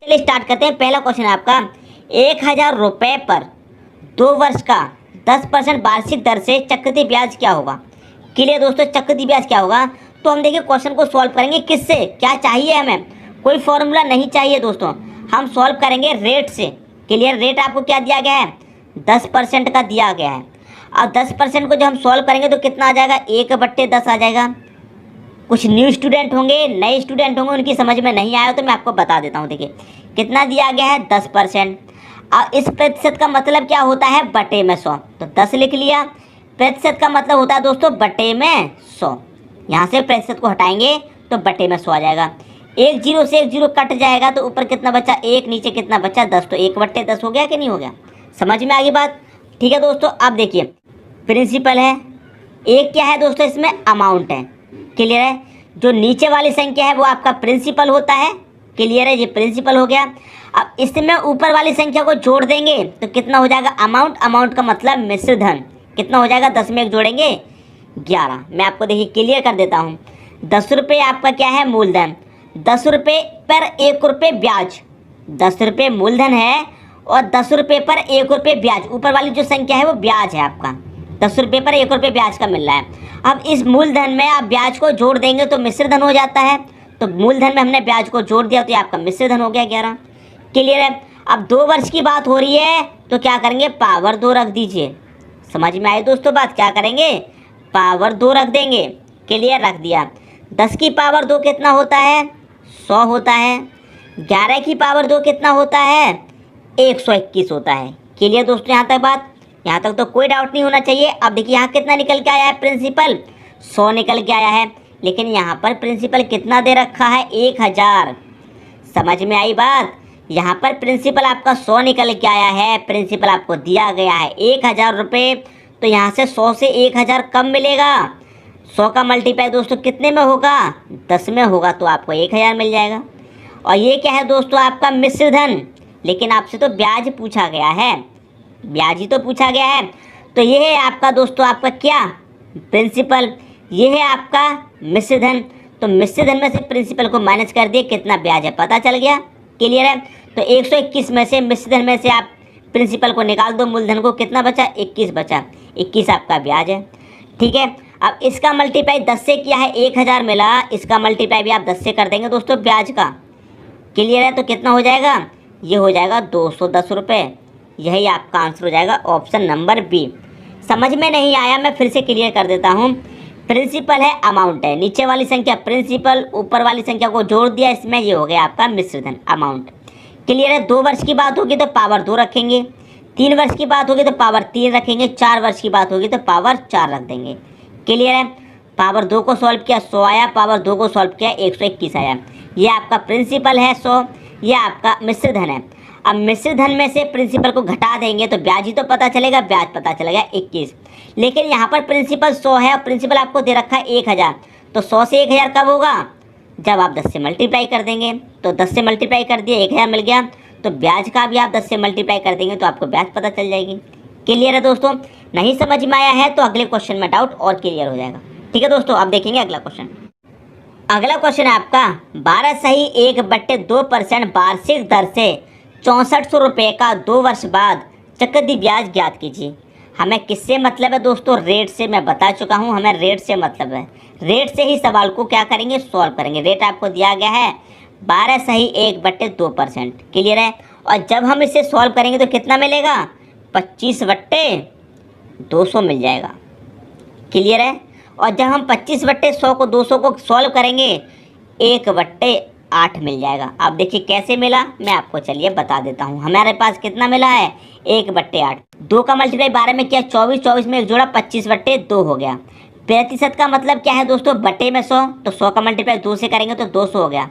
चलिए स्टार्ट करते हैं। पहला क्वेश्चन है आपका, 1,000 रुपये पर 2 वर्ष का 10% वार्षिक दर से चक्रवृद्धि ब्याज क्या होगा। क्लियर दोस्तों, चक्रवृद्धि ब्याज क्या होगा। तो हम देखिए क्वेश्चन को सॉल्व करेंगे किससे, क्या चाहिए हमें, कोई फॉर्मूला नहीं चाहिए दोस्तों, हम सॉल्व करेंगे रेट से। क्लियर, रेट आपको क्या दिया गया है, 10% का दिया गया है। अब 10% को जो हम सॉल्व करेंगे तो कितना आ जाएगा, 1/10 आ जाएगा। कुछ न्यू स्टूडेंट होंगे, नए स्टूडेंट होंगे, उनकी समझ में नहीं आया तो मैं आपको बता देता हूँ। देखिए कितना दिया गया है, 10%। अब इस प्रतिशत का मतलब क्या होता है, बटे में 100, तो 10 लिख लिया। प्रतिशत का मतलब होता है दोस्तों बटे में 100। यहाँ से प्रतिशत को हटाएंगे तो बटे में 100 आ जाएगा। एक जीरो से एक जीरो कट जाएगा तो ऊपर कितना बचा, 1, नीचे कितना बचा, 10। तो 1/10 हो गया कि नहीं हो गया, समझ में आ गई बात। ठीक है दोस्तों, अब देखिए प्रिंसिपल है, एक क्या है दोस्तों इसमें अमाउंट है। क्लियर है, जो नीचे वाली संख्या है वो आपका प्रिंसिपल होता है। क्लियर है, ये प्रिंसिपल हो गया। अब इसमें ऊपर वाली संख्या को जोड़ देंगे तो कितना हो जाएगा, अमाउंट। अमाउंट का मतलब मिश्र धन। कितना हो जाएगा, 10 में 1 जोड़ेंगे 11। मैं आपको देखिए क्लियर कर देता हूँ। 10 रुपये आपका क्या है, मूलधन। 10 रुपये पर 1 रुपये ब्याज। 10 रुपये मूलधन है और 10 रुपये पर 1 रुपये ब्याज। ऊपर वाली जो संख्या है वो ब्याज है आपका, 10 रुपये पर 1 रुपये ब्याज का मिल रहा है। अब इस मूलधन में आप ब्याज को जोड़ देंगे तो मिश्र धन हो जाता है। तो मूलधन में हमने ब्याज को जोड़ दिया तो ये आपका मिश्र धन हो गया 11। क्लियर है। अब 2 वर्ष की बात हो रही है तो क्या करेंगे, पावर 2 रख दीजिए। समझ में आई दोस्तों बात, क्या करेंगे, पावर 2 रख देंगे। क्लियर, रख दिया। 10 की पावर 2 कितना होता है, 100 होता है। 11 की पावर 2 कितना होता है, 121 होता है। क्लियर दोस्तों, यहाँ तक बात, यहाँ तक तो कोई डाउट नहीं होना चाहिए। अब देखिए यहाँ कितना निकल के आया है, प्रिंसिपल 100 निकल के आया है, लेकिन यहाँ पर प्रिंसिपल कितना दे रखा है, 1000। समझ में आई बात, यहाँ पर प्रिंसिपल आपका 100 निकल के आया है, प्रिंसिपल आपको दिया गया है 1000 रुपये। तो यहाँ से 100 से 1000 कम मिलेगा। 100 का मल्टीप्लाई दोस्तों कितने में होगा, 10 में होगा, तो आपको 1000 मिल जाएगा। और ये क्या है दोस्तों, आपका मिश्र धन। लेकिन आपसे तो ब्याज पूछा गया है, ब्याज ही तो पूछा गया है। तो ये है आपका दोस्तों, आपका क्या, प्रिंसिपल। ये है आपका मिश्र धन। तो मिश्र धन में से प्रिंसिपल को माइनस कर दिए, कितना ब्याज है पता चल गया। क्लियर है। तो 121 में से मिश्र धन में से आप प्रिंसिपल को निकाल दो, मूलधन को कितना बचा, 21 बचा। 21 आपका ब्याज है। ठीक है। अब इसका मल्टीप्लाई 10 से किया है, 1000 मिला, इसका मल्टीप्लाई भी आप 10 से कर देंगे दोस्तों ब्याज का। क्लियर है। तो कितना हो जाएगा, ये हो जाएगा 210 रुपये। यही आपका आंसर हो जाएगा, ऑप्शन नंबर बी। समझ में नहीं आया, मैं फिर से क्लियर कर देता हूँ। प्रिंसिपल है, अमाउंट है, नीचे वाली संख्या प्रिंसिपल, ऊपर वाली संख्या को जोड़ दिया, इसमें ये हो गया आपका मिश्र धन, अमाउंट। क्लियर है। 2 वर्ष की बात होगी तो पावर 2 रखेंगे, 3 वर्ष की बात होगी तो पावर 3 रखेंगे, 4 वर्ष की बात होगी तो पावर 4 रख देंगे। क्लियर है। पावर 2 को सॉल्व किया 100 आया, पावर 2 को सॉल्व किया 121 आया। ये आपका प्रिंसिपल है 100, ये आपका मिश्र धन है। अब मिश्र धन में से प्रिंसिपल को घटा देंगे तो ब्याज ही तो पता चलेगा, ब्याज पता चलेगा 21। लेकिन यहाँ पर प्रिंसिपल 100 है और प्रिंसिपल आपको दे रखा है 1000। तो 100 से 1000 कब होगा, जब आप 10 से मल्टीप्लाई कर देंगे। तो 10 से मल्टीप्लाई कर दिया, 1000 मिल गया। तो ब्याज का भी आप 10 से मल्टीप्लाई कर देंगे तो आपको ब्याज पता चल जाएगी। क्लियर है दोस्तों। नहीं समझ में आया है तो अगले क्वेश्चन में डाउट और क्लियर हो जाएगा। ठीक है दोस्तों, अब देखेंगे अगला क्वेश्चन। अगला क्वेश्चन है आपका, 12 सही 1/2% वार्षिक दर से 6400 रुपये का 2 वर्ष बाद चक्रवृद्धि ब्याज ज्ञात कीजिए। हमें किससे मतलब है दोस्तों, रेट से। मैं बता चुका हूँ, हमें रेट से मतलब है। रेट से ही सवाल को क्या करेंगे, सॉल्व करेंगे। रेट आपको दिया गया है 12 सही 1/2%। क्लियर है। और जब हम इसे सॉल्व करेंगे तो कितना मिलेगा, 25/200 मिल जाएगा। क्लियर है। और जब हम 25/100 को 200 को सॉल्व करेंगे 1/8 मिल जाएगा। अब देखिए कैसे मिला, मैं आपको चलिए बता देता हूँ। हमारे पास कितना मिला है, 1/8। 2 का मल्टीप्लाई 12 में किया 24, 24 में 1 जोड़ा 25/2 हो गया। प्रतिशत का मतलब क्या है दोस्तों, बटे में 100। तो 100 का मल्टीप्लाई 2 से करेंगे तो 200 हो गया।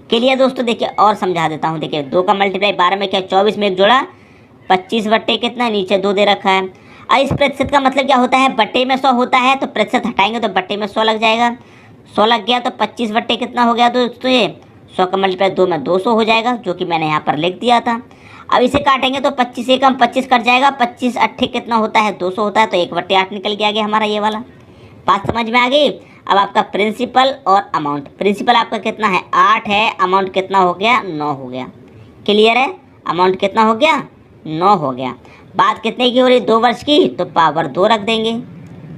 क्लियर दोस्तों। देखिए और समझा देता हूँ। देखिए 2 का मल्टीप्लाई 12 में किया 24 में 1 जोड़ा 25/, कितना, नीचे 2 दे रखा है। अब इस प्रतिशत का मतलब क्या होता है, बटे में 100 होता है। तो प्रतिशत हटाएंगे तो बटे में 100 लग जाएगा। 100 लग गया तो 25/, कितना हो गया दोस्तों, ये 100 का मल्टीप्लाई 2 में 200 हो जाएगा, जो कि मैंने यहाँ पर लिख दिया था। अब इसे काटेंगे तो 25 से कम 25 कट जाएगा, 25/8 कितना होता है, 200 होता है। तो 1/8 निकल के आ गया हमारा ये वाला। बात समझ में आ गई। अब आपका प्रिंसिपल और अमाउंट, प्रिंसिपल आपका कितना है 8 है, अमाउंट कितना हो गया 9 हो गया। क्लियर है? अमाउंट कितना हो गया? 9 हो गया। बात कितने की हो रही? 2 वर्ष की, तो पावर 2 रख देंगे।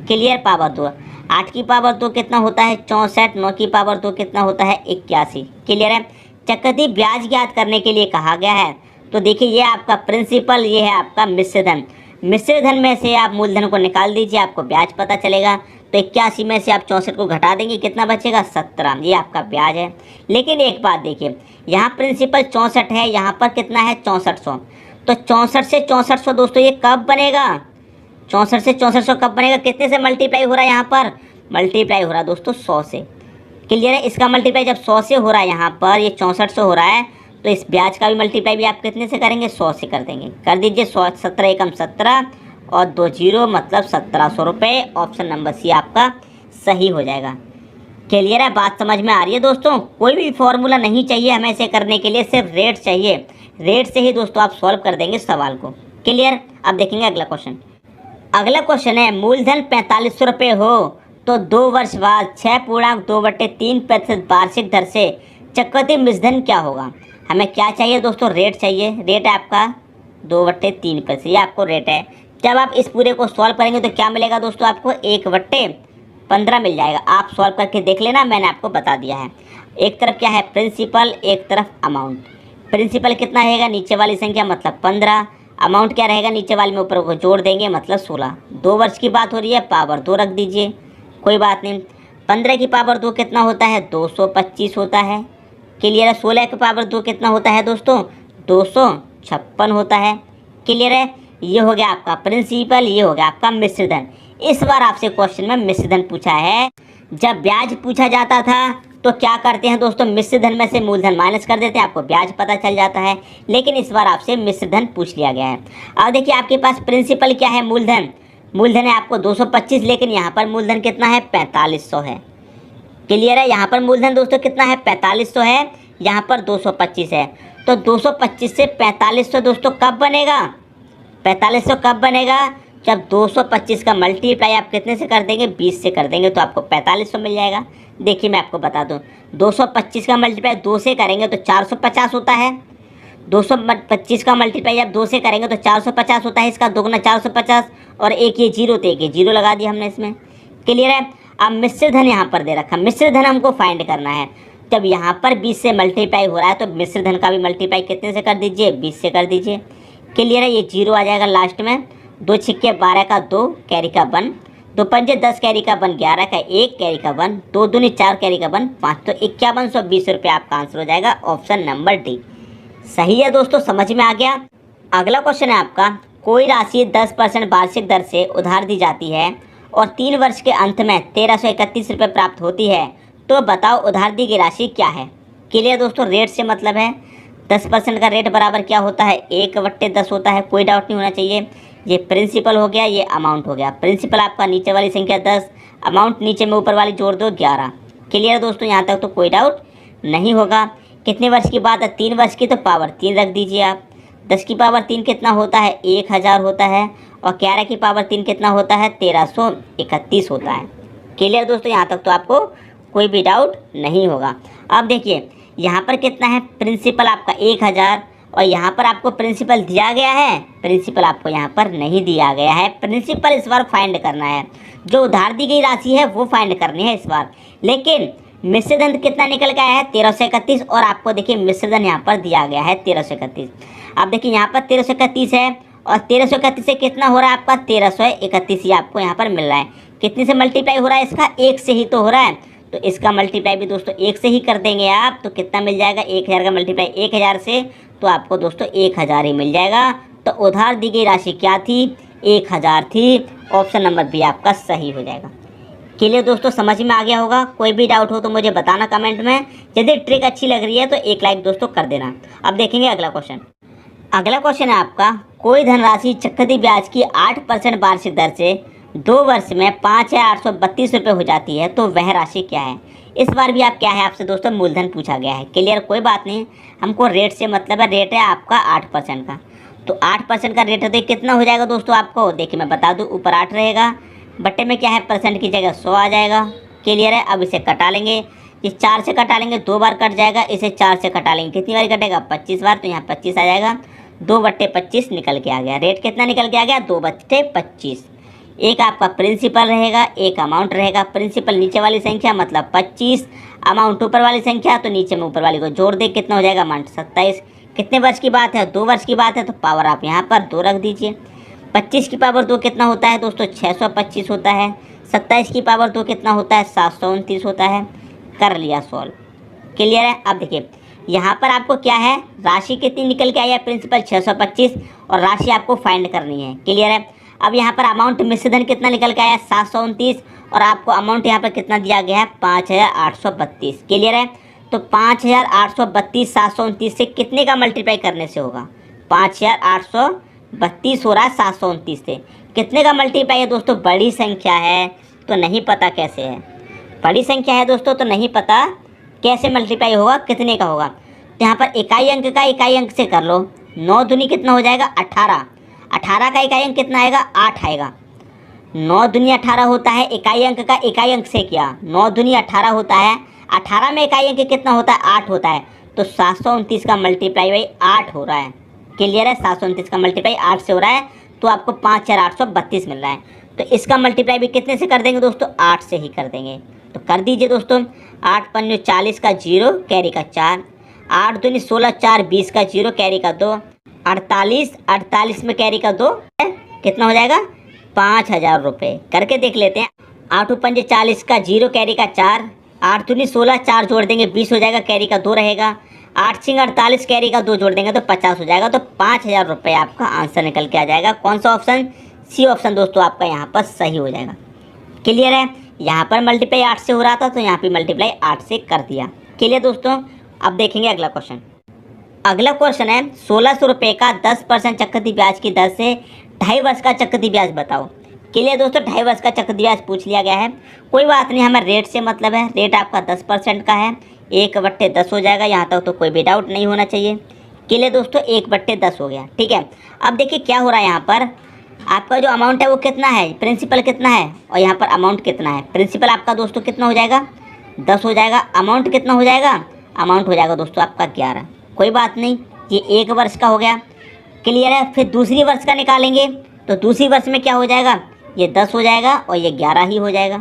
क्लियर? पावर 2। 8 की पावर 2 कितना होता है? 64। 9 की पावर 2 कितना होता है? 81। क्लियर है? चक्रवृद्धि ब्याज ज्ञात करने के लिए कहा गया है। तो देखिए ये आपका प्रिंसिपल, ये है आपका मिश्र धन। मिश्र धन में से आप मूलधन को निकाल दीजिए, आपको ब्याज पता चलेगा। तो 81 में से आप 64 को घटा देंगे, कितना बचेगा? 17। ये आपका ब्याज है। लेकिन एक बात देखिए, यहाँ प्रिंसिपल 64 है, यहाँ पर कितना है? 6400। तो 64 से 6400 दोस्तों ये कब बनेगा? 64 से 6400 कब बनेगा? कितने से मल्टीप्लाई हो रहा है? यहाँ पर मल्टीप्लाई हो रहा है दोस्तों 100 से। क्लियर है? इसका मल्टीप्लाई जब 100 से हो रहा है, यहाँ पर ये 6400 हो रहा है, तो इस ब्याज का भी मल्टीप्लाई भी आप कितने से करेंगे? 100 से कर देंगे। कर दीजिए 100, 17 एकम 17 और 2 जीरो मतलब 1700 रुपये। ऑप्शन नंबर सी आपका सही हो जाएगा। क्लियर है? बात समझ में आ रही है दोस्तों? कोई भी फॉर्मूला नहीं चाहिए हमें इसे करने के लिए, सिर्फ रेट चाहिए। रेट से ही दोस्तों आप सॉल्व कर देंगे सवाल को। क्लियर? अब देखेंगे अगला क्वेश्चन। अगला क्वेश्चन है, मूलधन 4500 रुपये हो तो 2 वर्ष बाद 6.2/3% वार्षिक दर से चक्रवृद्धि मिश्रधन क्या होगा? हमें क्या चाहिए दोस्तों? रेट चाहिए। रेट है आपका 2/3%, ये आपको रेट है। जब आप इस पूरे को सॉल्व करेंगे तो क्या मिलेगा दोस्तों? आपको 1/15 मिल जाएगा। आप सॉल्व करके देख लेना, मैंने आपको बता दिया है। एक तरफ क्या है? प्रिंसिपल, एक तरफ अमाउंट। प्रिंसिपल कितना रहेगा? नीचे वाली संख्या मतलब 15। अमाउंट क्या रहेगा? नीचे वाले में ऊपर को जोड़ देंगे मतलब 16। 2 वर्ष की बात हो रही है, पावर 2 रख दीजिए, कोई बात नहीं। 15 की पावर 2 कितना होता है? 225 होता है। क्लियर है? 16 की पावर 2 कितना होता है दोस्तों? 256 होता है। क्लियर है? ये हो गया आपका प्रिंसिपल, ये हो गया आपका मिश्रधन। इस बार आपसे क्वेश्चन में मिश्रधन पूछा है। जब ब्याज पूछा जाता था तो क्या करते हैं दोस्तों? मिश्रधन में से मूलधन माइनस कर देते हैं, आपको ब्याज पता चल जाता है। लेकिन इस बार आपसे मिश्रधन पूछ लिया गया है। अब देखिए आपके पास प्रिंसिपल क्या है? मूलधन। मूलधन है आपको 225, लेकिन यहाँ पर मूलधन कितना है? 4500 है। क्लियर है? यहाँ पर मूलधन दोस्तों कितना है? 4500 है, यहाँ पर 225 है। तो 225 से 4500 दोस्तों कब बनेगा? 4500 कब बनेगा? जब 225 का मल्टीप्लाई आप कितने से कर देंगे? 20 से कर देंगे, तो आपको 4500 मिल जाएगा। देखिए मैं आपको बता दूं, 225 का मल्टीप्लाई 2 से करेंगे तो 450 होता है। 225 का मल्टीप्लाई आप 2 से करेंगे तो 450 होता है। इसका दोगुना 450 और एक ये जीरो, तो एक ये जीरो लगा दिया हमने इसमें। क्लियर है? अब मिश्रधन यहाँ पर दे रखा, मिश्रधन हमको फाइंड करना है। जब यहाँ पर 20 से मल्टीप्लाई हो रहा है तो मिश्रधन का भी मल्टीप्लाई कितने से कर दीजिए? 20 से कर दीजिए। क्लियर है? ये जीरो आ जाएगा लास्ट में। 2 छिक्के 12 का 2, कैरी का 1, 2 पंजे 10, कैरी का 1, 11 का 1, कैरी का 1, 2 दूनी 4, कैरी का 1, 5, तो 5120 रुपये आपका आंसर हो जाएगा। ऑप्शन नंबर डी सही है दोस्तों। समझ में आ गया? अगला क्वेश्चन है आपका, कोई राशि 10% वार्षिक दर से उधार दी जाती है और 3 वर्ष के अंत में 1331 रुपये प्राप्त होती है, तो बताओ उधार दी गई राशि क्या है? क्लियर दोस्तों? रेट से मतलब है 10% का रेट बराबर क्या होता है? 1/10 होता है, कोई डाउट नहीं होना चाहिए। ये प्रिंसिपल हो गया, ये अमाउंट हो गया। प्रिंसिपल आपका नीचे वाली संख्या 10, अमाउंट नीचे में ऊपर वाली जोड़ दो 11। क्लियर दोस्तों? यहाँ तक तो कोई डाउट नहीं होगा। कितने वर्ष की बात है? 3 वर्ष की, तो पावर 3 रख दीजिए आप। 10 की पावर 3 कितना होता है? 1000 होता है। और 11 की पावर 3 कितना होता है? 1331 होता है। क्लियर दोस्तों? यहाँ तक तो आपको कोई भी डाउट नहीं होगा। अब देखिए यहाँ पर कितना है? प्रिंसिपल आपका 1000 और यहाँ पर आपको प्रिंसिपल दिया गया है, प्रिंसिपल आपको यहाँ पर नहीं दिया गया है। प्रिंसिपल इस बार फाइंड करना है, जो उधार दी गई राशि है वो फाइंड करनी है इस बार। लेकिन मिश्रधन कितना निकल के आया है? 1331, और आपको देखिए मिश्रधन यहाँ पर दिया गया है 1331। अब देखिए यहाँ पर 1331 है और 1331 से कितना हो रहा है आपका? 1331 ही आपको यहाँ पर मिल रहा है। कितने से मल्टीप्लाई हो रहा है इसका? 1 से ही तो हो रहा है, तो इसका मल्टीप्लाई भी दोस्तों 1 से ही कर देंगे आप, तो कितना मिल जाएगा? 1000 का मल्टीप्लाई 1000 से, तो आपको दोस्तों 1000 ही मिल जाएगा। तो उधार दी गई राशि क्या थी? 1000 थी। ऑप्शन नंबर बी आपका सही हो जाएगा। क्लियर दोस्तों? समझ में आ गया होगा। कोई भी डाउट हो तो मुझे बताना कमेंट में। यदि ट्रिक अच्छी लग रही है तो एक लाइक दोस्तों कर देना। अब देखेंगे अगला क्वेश्चन। अगला क्वेश्चन है आपका, कोई धनराशि चक्रवृद्धि ब्याज की 8% वार्षिक दर से 2 वर्ष में 5832 रुपये हो जाती है, तो वह राशि क्या है? इस बार भी आप क्या है आपसे दोस्तों मूलधन पूछा गया है। क्लियर? कोई बात नहीं, हमको रेट से मतलब है। रेट है आपका 8% का, तो 8% का रेट है तो कितना हो जाएगा दोस्तों आपको? देखिए मैं बता दूं, ऊपर 8 रहेगा, बट्टे में क्या है? परसेंट की जगह 100 आ जाएगा। क्लियर है? अब इसे कटा लेंगे, ये 4 से कटा लेंगे, 2 बार कट जाएगा, इसे 4 से कटा लेंगे, कितनी बार कटेगा 25 बार, तो यहाँ 25 आ जाएगा, 2/25 निकल के आ गया। रेट कितना निकल के आ गया 2/25। एक आपका प्रिंसिपल रहेगा, एक अमाउंट रहेगा। प्रिंसिपल नीचे वाली संख्या मतलब 25, अमाउंट ऊपर वाली संख्या तो नीचे में ऊपर वाली को जोड़ दे, कितना हो जाएगा अमाउंट 27। कितने वर्ष की बात है 2 वर्ष की बात है, तो पावर आप यहाँ पर 2 रख दीजिए। 25 की पावर 2 कितना होता है दोस्तों 625 होता है। 27 की पावर 2 कितना होता है 729 होता है। कर लिया सॉल्व, क्लियर है। अब देखिए यहाँ पर आपको क्या है, राशि कितनी निकल के आई है, प्रिंसिपल 625 और राशि आपको फाइंड करनी है, क्लियर है। अब यहाँ पर अमाउंट मिश्र धन कितना निकल के आया 729 और आपको अमाउंट यहाँ पर कितना दिया गया है 5832, क्लियर है। तो 5832 729 से कितने का मल्टीप्लाई करने से होगा, 5832 हो रहा है 729 से, कितने का मल्टीप्लाई है दोस्तों, बड़ी संख्या है तो नहीं पता कैसे है, बड़ी संख्या है दोस्तों तो नहीं पता कैसे मल्टीप्लाई होगा, कितने का होगा। तो यहाँ पर इकाई अंक का इकाई अंक से कर लो, 9 दूनी कितना हो जाएगा 18, 18 का इकाई अंक कितना आएगा 8 आएगा। 9 दूनी 18 होता है, इकाई अंक का इकाई अंक से किया, 9 दूनी 18 होता है, 18 में इकाई अंक कितना होता है 8 होता है, तो 729 का मल्टीप्लाई भाई 8 हो रहा है, क्लियर है। 729 का मल्टीप्लाई 8 से हो रहा है तो आपको 5832 मिल रहा है। तो इसका मल्टीप्लाई भी कितने से कर देंगे दोस्तों 8 से ही कर देंगे, तो कर दीजिए दोस्तों। 8 पंजे 40 का 0 कैरी का 4, 8 दूनी 16 4 20 का 0 कैरी का 2, 48 में कैरी का 2 कितना हो जाएगा 5000 रुपये। करके देख लेते हैं। 8 पंजे 40 का 0 कैरी का 4, 8 दूनी 16 4 जोड़ देंगे 20 हो जाएगा, कैरी का 2 रहेगा, 8 सिंग 48 कैरी का 2 जोड़ देंगे तो 50 हो जाएगा। तो 5000 रुपये आपका आंसर निकल के आ जाएगा। कौन सा ऑप्शन, सी ऑप्शन दोस्तों आपका यहाँ पर सही हो जाएगा, क्लियर है। यहाँ पर मल्टीप्लाई 8 से हो रहा था तो यहाँ पे मल्टीप्लाई 8 से कर दिया, क्लियर दोस्तों। अब देखेंगे अगला क्वेश्चन। अगला क्वेश्चन है 1600 रुपये का 10% चक्रवृद्धि ब्याज की दर से 2.5 वर्ष का चक्रवृद्धि ब्याज बताओ, क्लियर दोस्तों। 2.5 वर्ष का चक्रवृद्धि ब्याज पूछ लिया गया है, कोई बात नहीं, हमें रेट से मतलब है। रेट आपका 10% का है, 1/10 हो जाएगा, यहाँ तक तो कोई भी डाउट नहीं होना चाहिए, क्लियर दोस्तों। 1/10 हो गया, ठीक है। अब देखिए क्या हो रहा है, यहाँ पर आपका जो अमाउंट है वो कितना है, प्रिंसिपल कितना है और यहाँ पर अमाउंट कितना है। प्रिंसिपल आपका दोस्तों कितना हो जाएगा 10 हो जाएगा, अमाउंट कितना हो जाएगा, अमाउंट हो जाएगा दोस्तों आपका 11। कोई बात नहीं, ये 1 वर्ष का हो गया, क्लियर है। फिर दूसरी वर्ष का निकालेंगे तो दूसरी वर्ष में क्या हो जाएगा, ये 10 हो जाएगा और ये 11 ही हो जाएगा,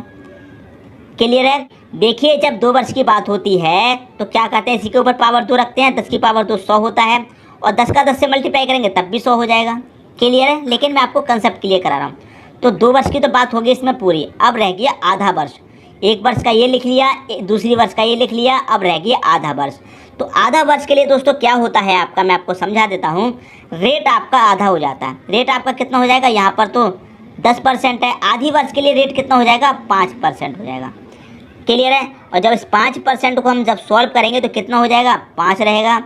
क्लियर है। देखिए जब 2 वर्ष की बात होती है तो क्या कहते हैं, इसी के ऊपर पावर 2 रखते हैं, 10 की पावर 2 100 होता है और 10 का 10 से मल्टीप्लाई करेंगे तब भी 100 हो जाएगा, क्लियर है। लेकिन मैं आपको कंसेप्ट क्लियर करा रहा हूँ। तो 2 वर्ष की तो बात होगी इसमें पूरी, अब रह गया आधा वर्ष। 1 वर्ष का ये लिख लिया, दूसरी वर्ष का ये लिख लिया, अब रह गया आधा वर्ष। तो आधा वर्ष के लिए दोस्तों क्या होता है आपका, मैं आपको समझा देता हूँ। रेट आपका आधा हो जाता है, रेट आपका कितना हो जाएगा, यहाँ पर तो 10% है, आधी वर्ष के लिए रेट कितना हो जाएगा 5% हो जाएगा, क्लियर है। और जब इस 5% को हम जब सॉल्व करेंगे तो कितना हो जाएगा 5 रहेगा,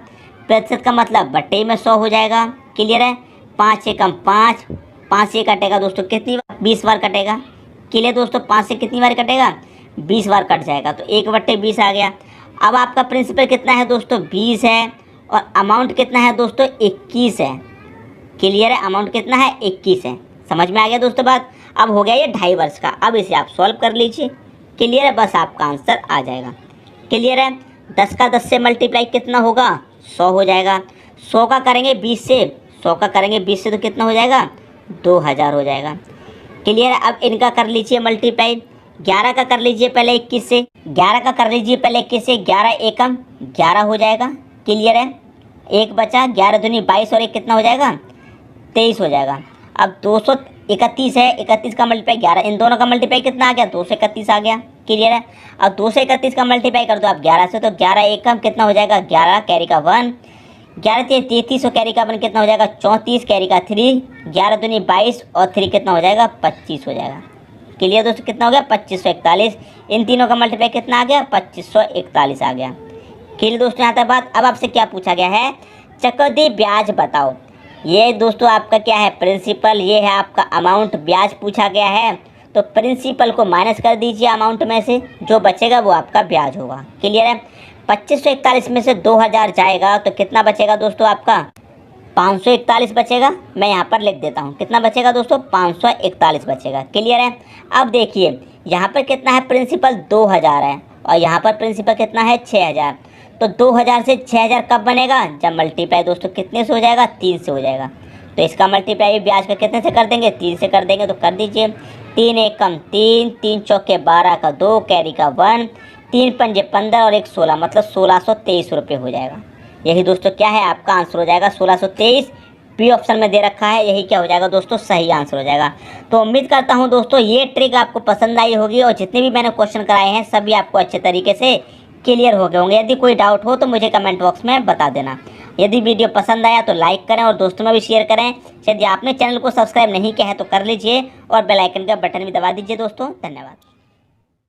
प्रतिशत का मतलब बट्टे में 100 हो जाएगा, क्लियर है। 5 से कम 5, 5 से कटेगा दोस्तों कितनी बार, 20 बार कटेगा, क्लियर दोस्तों। 5 से कितनी बार कटेगा 20 बार कट जाएगा, तो 1/20 आ गया। अब आपका प्रिंसिपल कितना है दोस्तों 20 है और अमाउंट कितना है दोस्तों 21 है, क्लियर है। अमाउंट कितना है 21 है, समझ में आ गया दोस्तों बात। अब हो गया ये 2.5 वर्ष का, अब इसे आप सॉल्व कर लीजिए, क्लियर है, बस आपका आंसर आ जाएगा, क्लियर है। 10 का 10 से मल्टीप्लाई कितना होगा 100 हो जाएगा, 100 का करेंगे 20 से, 100 का करेंगे 20 से तो कितना हो जाएगा 2000 हो जाएगा, क्लियर है। अब इनका कर लीजिए मल्टीप्लाई, 11 का कर लीजिए पहले 21 से, 11 का कर लीजिए पहले 21 से, 11 एकम 11 हो जाएगा, क्लियर है। 1 बचा, 11 दूनी 22 और 1 कितना हो जाएगा 23 हो जाएगा। अब 231 है, 31 का मल्टीप्लाई 11, इन दोनों का मल्टीप्लाई कितना आ गया 231 आ गया, क्लियर है। अब 231 का मल्टीप्लाई कर दो आप 11 से, तो 11 एकम कितना हो जाएगा 11 कैरी का 1, 11 33 और कैरी का 1 कितना हो जाएगा 34 कैरी का 3, 11 दूनी 22 और 3 कितना हो जाएगा 25 हो जाएगा, क्लियर दोस्तों। कितना हो गया 2541, इन तीनों का मल्टीप्लाई कितना आ गया 2541 आ गया, क्लियर दोस्तों। यहाँ तक बात। अब आपसे क्या पूछा गया है, चक्रवृद्धि ब्याज बताओ। ये दोस्तों आपका क्या है प्रिंसिपल, ये है आपका अमाउंट, ब्याज पूछा गया है तो प्रिंसिपल को माइनस कर दीजिए अमाउंट में से, जो बचेगा वो आपका ब्याज होगा, क्लियर है। 2541 में से 2000 जाएगा तो कितना बचेगा दोस्तों आपका 541 बचेगा। मैं यहाँ पर लिख देता हूँ कितना बचेगा दोस्तों 541 बचेगा, क्लियर है। अब देखिए यहाँ पर कितना है प्रिंसिपल 2000 है और यहाँ पर प्रिंसिपल कितना है 6000। तो 2000 से 6000 कब बनेगा, जब मल्टीप्लाई दोस्तों कितने से हो जाएगा, 3 से हो जाएगा। तो इसका मल्टीप्लाई ब्याज का कितने से कर देंगे, 3 से कर देंगे। तो कर दीजिए 3 एकम 3, 3 चौके 12 का 2, कैरी का 1, 3 पंजे 15 और 1 16, मतलब 1623 रुपये हो जाएगा। यही दोस्तों क्या है आपका आंसर हो जाएगा 1623। बी ऑप्शन में दे रखा है, यही क्या हो जाएगा दोस्तों सही आंसर हो जाएगा। तो उम्मीद करता हूं दोस्तों ये ट्रिक आपको पसंद आई होगी और जितने भी मैंने क्वेश्चन कराए हैं सभी आपको अच्छे तरीके से क्लियर हो गए होंगे। यदि कोई डाउट हो तो मुझे कमेंट बॉक्स में बता देना। यदि वीडियो पसंद आया तो लाइक करें और दोस्तों में भी शेयर करें। यदि आपने चैनल को सब्सक्राइब नहीं किया है तो कर लीजिए और बेल आइकन का बटन भी दबा दीजिए दोस्तों। धन्यवाद।